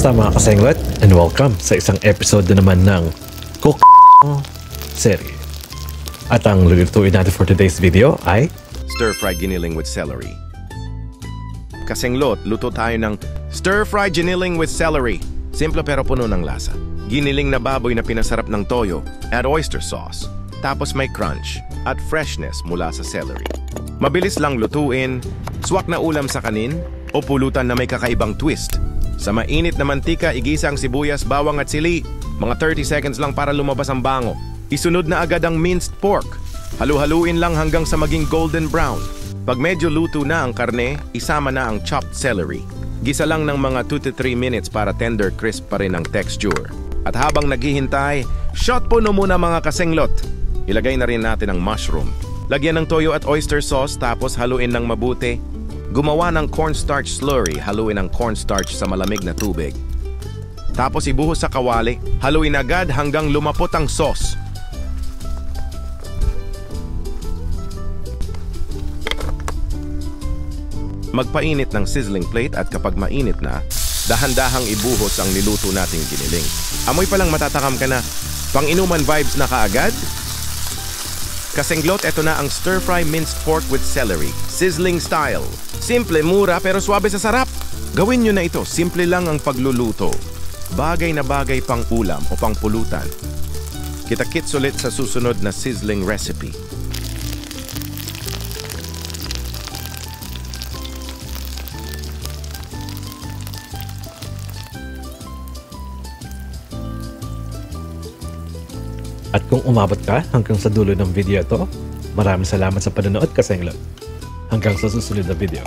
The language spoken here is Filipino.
Kamusta mga kasenglet? And welcome sa isang episode na naman ng Cook Serie. At ang lulutuin natin for today's video ay Stir-fry giniling with celery. Kasenglot, luto tayo ng stir-fry giniling with celery. Simple pero puno ng lasa. Giniling na baboy na pinasarap ng toyo at oyster sauce. Tapos may crunch at freshness mula sa celery. Mabilis lang lutuin, swak na ulam sa kanin, o pulutan na may kakaibang twist. Sa mainit na mantika, igisa ang sibuyas, bawang at sili. Mga 30 seconds lang para lumabas ang bango. Isunod na agad ang minced pork. Halu-haluin lang hanggang sa maging golden brown. Pag medyo luto na ang karne, isama na ang chopped celery. Gisa lang ng mga 2 to 3 minutes para tender crisp pa rin ang texture. At habang naghihintay, shot puno muna mga kasenglot. Ilagay na rin natin ang mushroom. Lagyan ng toyo at oyster sauce tapos haluin ng mabuti. Gumawa ng cornstarch slurry, haluin ang cornstarch sa malamig na tubig. Tapos ibuhos sa kawali, haluin agad hanggang lumapot ang sauce. Magpainit ng sizzling plate at kapag mainit na, dahan-dahang ibuhos ang niluto nating giniling. Amoy palang matatakam ka na, pang-inuman vibes na kaagad? Kasenglot, eto na ang stir-fry minced pork with celery, sizzling style. Simple, mura, pero swabe sa sarap. Gawin nyo na ito, simple lang ang pagluluto. Bagay na bagay pang ulam o pang pulutan. Kita-kits ulit sa susunod na sizzling recipe. At kung umabot ka hanggang sa dulo ng video ito, maraming salamat sa panonood kasenglot. Hanggang sa susunod na video.